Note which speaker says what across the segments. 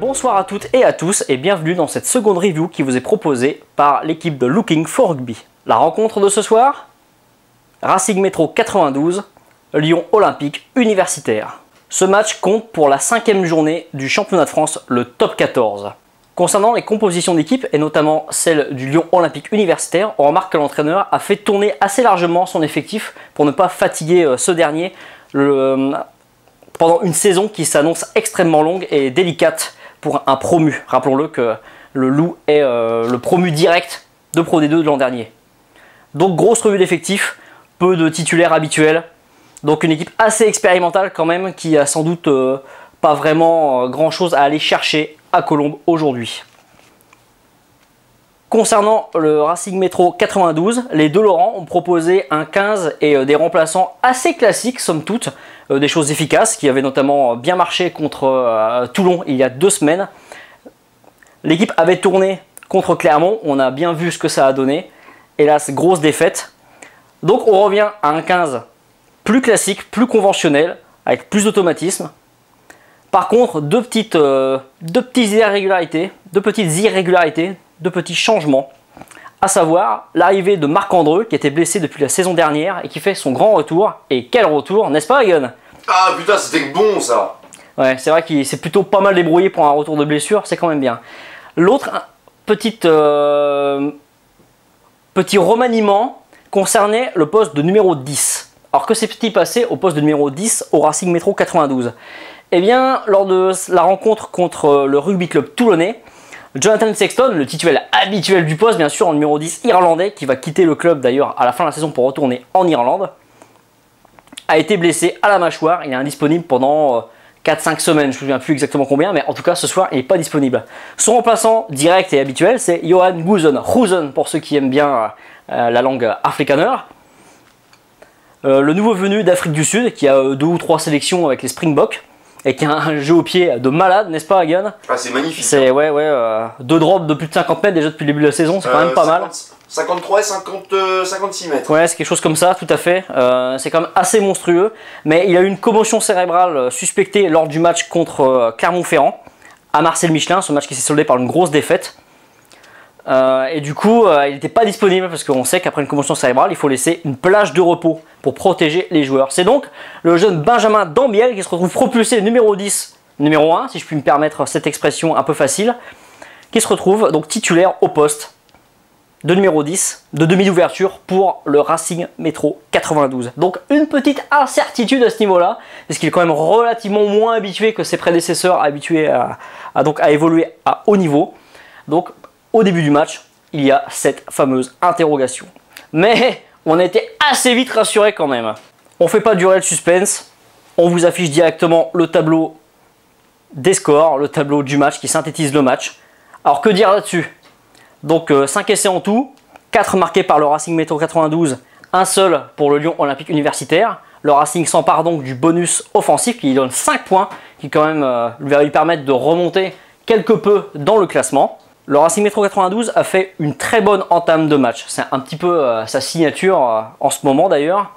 Speaker 1: Bonsoir à toutes et à tous et bienvenue dans cette seconde review qui vous est proposée par l'équipe de Looking for Rugby. La rencontre de ce soir, Racing Métro 92, Lyon Olympique Universitaire. Ce match compte pour la 5e journée du championnat de France, le top 14. Concernant les compositions d'équipe, et notamment celle du Lyon Olympique Universitaire, on remarque que l'entraîneur a fait tourner assez largement son effectif pour ne pas fatiguer ce dernier pendant une saison qui s'annonce extrêmement longue et délicate pour un promu. Rappelons-le que le Loup est le promu direct de Pro D2 de l'an dernier. Donc grosse revue d'effectifs, peu de titulaires habituels, donc une équipe assez expérimentale quand même qui a sans doute pas vraiment grand chose à aller chercher à Colombes aujourd'hui. Concernant le Racing Métro 92, les deux Laurent ont proposé un 15 et des remplaçants assez classiques, somme toute, des choses efficaces qui avaient notamment bien marché contre Toulon il y a 2 semaines. L'équipe avait tourné contre Clermont, on a bien vu ce que ça a donné. Hélas, grosse défaite. Donc on revient à un 15 plus classique, plus conventionnel, avec plus d'automatisme. Par contre, deux petites irrégularités, deux petits changements, à savoir l'arrivée de Marc Andreu qui était blessé depuis la saison dernière et qui fait son grand retour. Et quel retour, n'est-ce pas Egon?
Speaker 2: Ah putain, c'était bon ça!
Speaker 1: Ouais, c'est vrai qu'il s'est plutôt pas mal débrouillé pour un retour de blessure, c'est quand même bien. L'autre petit remaniement concernait le poste de numéro 10. Alors que s'est-il passé au poste de numéro 10 au Racing Métro 92? Eh bien, lors de la rencontre contre le rugby club toulonnais, Jonathan Sexton, le titulaire habituel du poste, bien sûr, en numéro 10 irlandais, qui va quitter le club d'ailleurs à la fin de la saison pour retourner en Irlande, a été blessé à la mâchoire. Il est indisponible pendant 4-5 semaines, je ne me souviens plus exactement combien, mais en tout cas ce soir il n'est pas disponible. Son remplaçant direct et habituel, c'est Johan Goosen pour ceux qui aiment bien la langue afrikaner. Le nouveau venu d'Afrique du Sud, qui a 2 ou 3 sélections avec les Springboks, et qui a un jeu au pied de malade, n'est-ce pas, Hagan?
Speaker 2: Ah, c'est magnifique.
Speaker 1: C'est ouais, 2 drops de plus de 50 mètres déjà depuis le début de la saison, c'est quand même pas mal.
Speaker 2: 53 et 56 mètres.
Speaker 1: Ouais, c'est quelque chose comme ça, tout à fait. C'est quand même assez monstrueux. Mais il a eu une commotion cérébrale suspectée lors du match contre Clermont-Ferrand à Marcel-Michelin, ce match qui s'est soldé par une grosse défaite. Et du coup, il n'était pas disponible parce qu'on sait qu'après une commotion cérébrale, il faut laisser une plage de repos pour protéger les joueurs. C'est donc le jeune Benjamin Dambiel qui se retrouve propulsé numéro 10, numéro 1, si je puis me permettre cette expression un peu facile, qui se retrouve donc titulaire au poste de numéro 10 de demi d'ouverture pour le Racing Métro 92. Donc une petite incertitude à ce niveau-là, parce qu'il est quand même relativement moins habitué que ses prédécesseurs, habitués à évoluer à haut niveau. Donc au début du match, il y a cette fameuse interrogation. Mais on a été assez vite rassuré quand même. On ne fait pas durer le suspense, on vous affiche directement le tableau des scores, le tableau du match qui synthétise le match. Alors que dire là-dessus? Donc 5 essais en tout, 4 marqués par le Racing Métro 92, un seul pour le Lyon Olympique Universitaire. Le Racing s'empare donc du bonus offensif qui lui donne 5 points, qui quand même va lui permettre de remonter quelque peu dans le classement. Le Racing Métro 92 a fait une très bonne entame de match. C'est un petit peu sa signature en ce moment d'ailleurs.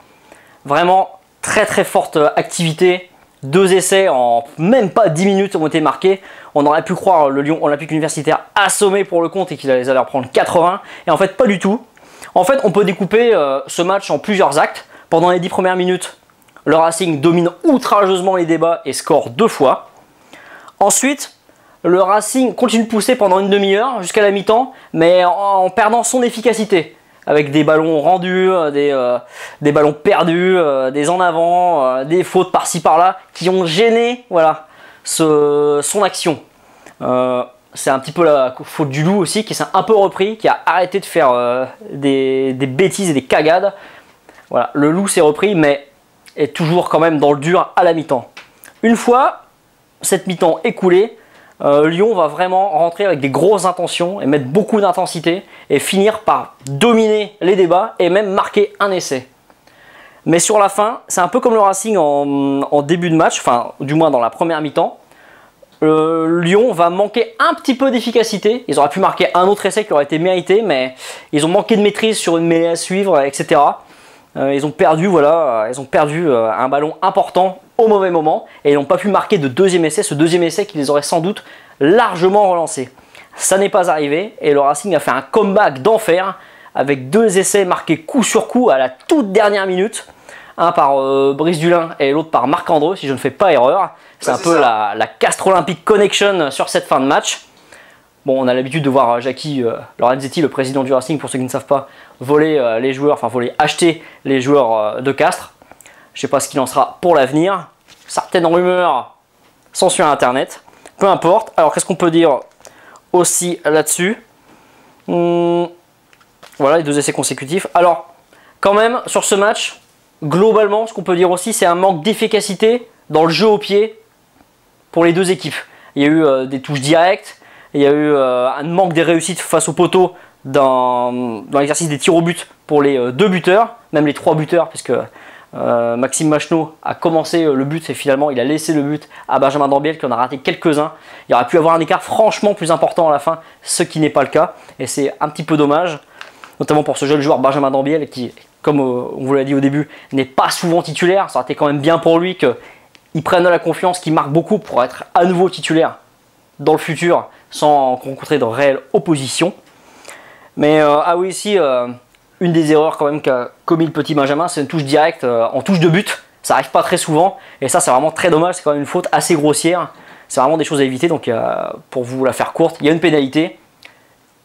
Speaker 1: Vraiment très forte activité. 2 essais en même pas 10 minutes ont été marqués. On aurait pu croire le Lyon Olympique Universitaire assommé pour le compte et qu'il allait leur prendre 80. Et en fait pas du tout. En fait on peut découper ce match en plusieurs actes. Pendant les 10 premières minutes, le Racing domine outrageusement les débats et score 2 fois. Ensuite, le Racing continue de pousser pendant une demi-heure jusqu'à la mi-temps, mais en perdant son efficacité. Avec des ballons rendus, des ballons perdus, des en avant, des fautes par-ci par-là, qui ont gêné voilà, son action. C'est un petit peu la faute du Loup aussi, qui s'est un peu repris, qui a arrêté de faire des bêtises et des cagades. Voilà, le Loup s'est repris, mais est toujours quand même dans le dur à la mi-temps. Une fois cette mi-temps écoulée, Lyon va vraiment rentrer avec des grosses intentions et mettre beaucoup d'intensité et finir par dominer les débats et même marquer un essai. Mais sur la fin, c'est un peu comme le Racing en début de match, enfin du moins dans la première mi-temps. Lyon va manquer un petit peu d'efficacité. Ils auraient pu marquer un autre essai qui aurait été mérité, mais ils ont manqué de maîtrise sur une mêlée à suivre, etc. Ils ont perdu, voilà, un ballon important au mauvais moment et ils n'ont pas pu marquer de deuxième essai, ce deuxième essai qui les aurait sans doute largement relancé. Ça n'est pas arrivé et le Racing a fait un comeback d'enfer avec 2 essais marqués coup sur coup à la toute dernière minute. Un par Brice Dulin et l'autre par Marc-Andreu, si je ne fais pas erreur. C'est un peu la Castres Olympique Connection sur cette fin de match. Bon, on a l'habitude de voir Jackie Lorenzetti, le président du Racing, pour ceux qui ne savent pas, voler les joueurs, enfin acheter les joueurs de Castres. Je ne sais pas ce qu'il en sera pour l'avenir. Certaines rumeurs sont sur Internet. Peu importe. Alors, qu'est-ce qu'on peut dire aussi là-dessus? Voilà, les 2 essais consécutifs. Alors, quand même, sur ce match, globalement, ce qu'on peut dire aussi, c'est un manque d'efficacité dans le jeu au pied pour les 2 équipes. Il y a eu des touches directes, il y a eu un manque des réussites face au poteau dans l'exercice des tirs au but pour les 2 buteurs, même les 3 buteurs, puisque Maxime Machenaud a commencé le but et finalement il a laissé le but à Benjamin Dambiel qui en a raté quelques-uns. Il aurait pu avoir un écart franchement plus important à la fin, ce qui n'est pas le cas, et c'est un petit peu dommage, notamment pour ce jeune joueur Benjamin Dambiel qui, comme on vous l'a dit au début, n'est pas souvent titulaire. Ça aurait été quand même bien pour lui qu'il prenne de la confiance, qu'il marque beaucoup pour être à nouveau titulaire dans le futur sans rencontrer de réelle opposition. Mais ah oui, ici, une des erreurs quand même qu'a commis le petit Benjamin, c'est une touche directe en touche de but. Ça n'arrive pas très souvent et ça c'est vraiment très dommage, c'est quand même une faute assez grossière. C'est vraiment des choses à éviter, donc pour vous la faire courte, il y a une pénalité,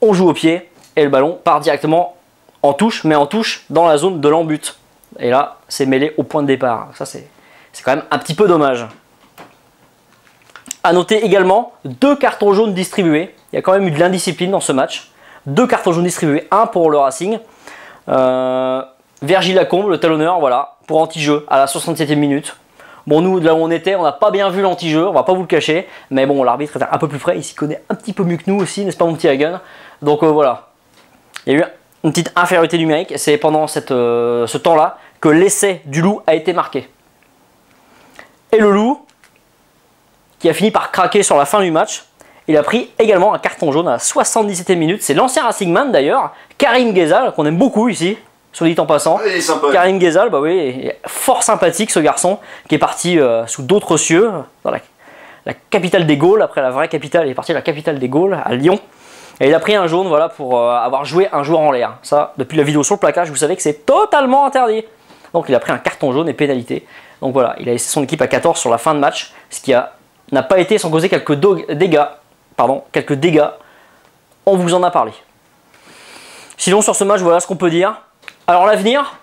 Speaker 1: on joue au pied et le ballon part directement en touche, mais en touche dans la zone de l'en-but. Et là, c'est mêlé au point de départ. Ça c'est quand même un petit peu dommage. A noter également 2 cartons jaunes distribués. Il y a quand même eu de l'indiscipline dans ce match. 2 cartons jaunes distribués, un pour le Racing. Virgile Lacombe, le talonneur, voilà, pour anti-jeu à la 67e minute. Bon, nous, de là où on était, on n'a pas bien vu l'anti-jeu, on va pas vous le cacher. Mais bon, l'arbitre est un peu plus près, il s'y connaît un petit peu mieux que nous aussi, n'est-ce pas mon petit Hagen? Donc voilà, il y a eu une petite infériorité numérique. C'est pendant ce temps-là que l'essai du Loup a été marqué. Et le Loup, qui a fini par craquer sur la fin du match, il a pris également un carton jaune à la 77e minute. C'est l'ancien Racingman d'ailleurs, Karim Ghezal, qu'on aime beaucoup ici, soit dit en passant.
Speaker 2: Il est sympa.
Speaker 1: Karim Ghezal, bah oui, il est fort sympathique ce garçon, qui est parti sous d'autres cieux, dans la capitale des Gaules, après la vraie capitale, il est parti à la capitale des Gaules, à Lyon. Et il a pris un jaune, voilà, pour avoir joué un joueur en l'air. Ça, depuis la vidéo sur le plaquage, vous savez que c'est totalement interdit. Donc il a pris un carton jaune et pénalité. Donc voilà, il a laissé son équipe à 14 sur la fin de match, ce qui n'a pas été sans causer quelques dégâts. Quelques dégâts, on vous en a parlé. Sinon sur ce match, voilà ce qu'on peut dire. Alors l'avenir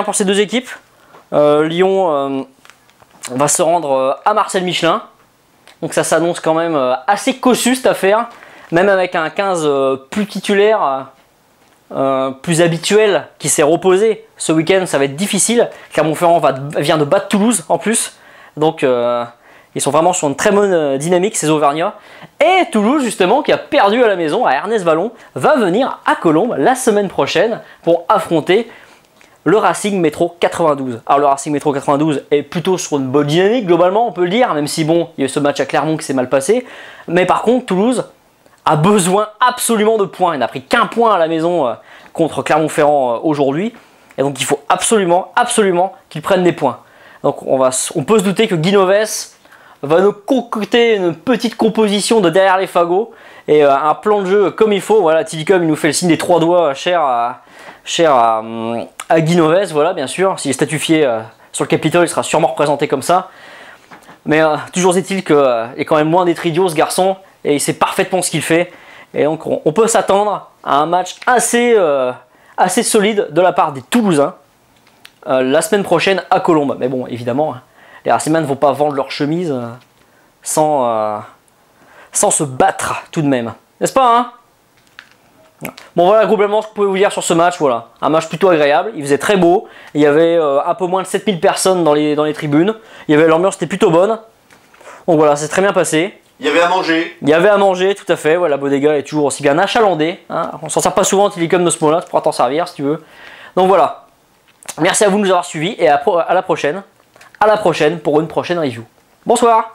Speaker 1: pour ces 2 équipes, Lyon va se rendre à Marcel Michelin, donc ça s'annonce quand même assez cossu cette affaire, même avec un 15 plus titulaire, plus habituel qui s'est reposé. Ce week-end ça va être difficile, Clermont-Ferrand vient de battre Toulouse en plus, donc ils sont vraiment sur une très bonne dynamique, ces Auvergnats. Et Toulouse, justement, qui a perdu à la maison à Ernest-Vallon, va venir à Colombes la semaine prochaine pour affronter le Racing Métro 92. Alors le Racing Métro 92 est plutôt sur une bonne dynamique, globalement, on peut le dire, même si bon, il y a eu ce match à Clermont qui s'est mal passé. Mais par contre, Toulouse a besoin absolument de points. Il n'a pris qu'un point à la maison contre Clermont-Ferrand aujourd'hui. Et donc il faut absolument qu'ils prennent des points. Donc on peut se douter que Guinoves va nous concocter une petite composition de derrière les fagots et un plan de jeu comme il faut. Voilà, Tilicum il nous fait le signe des 3 doigts cher à Guinoves, voilà, bien sûr. S'il est statufié sur le Capitole, il sera sûrement représenté comme ça. Mais toujours est-il qu'il est quand même loin d'être idiot ce garçon et il sait parfaitement ce qu'il fait. Et donc on peut s'attendre à un match assez solide de la part des Toulousains la semaine prochaine à Colombes. Mais bon, évidemment, les Racingman ne vont pas vendre leur chemise sans se battre tout de même. N'est-ce pas, hein? Bon voilà, globalement ce que je pouvais vous dire sur ce match, voilà. Un match plutôt agréable, il faisait très beau, il y avait un peu moins de 7000 personnes dans les tribunes, l'ambiance était plutôt bonne. Donc voilà, c'est très bien passé.
Speaker 2: Il y avait à manger.
Speaker 1: Il y avait à manger, tout à fait, voilà, Bodega est toujours aussi bien achalandé. Hein. On s'en sert pas souvent, Tilicum de ce mot-là, tu pourras t'en servir si tu veux. Donc voilà, merci à vous de nous avoir suivis et à la prochaine. À la prochaine pour une prochaine review. Bonsoir.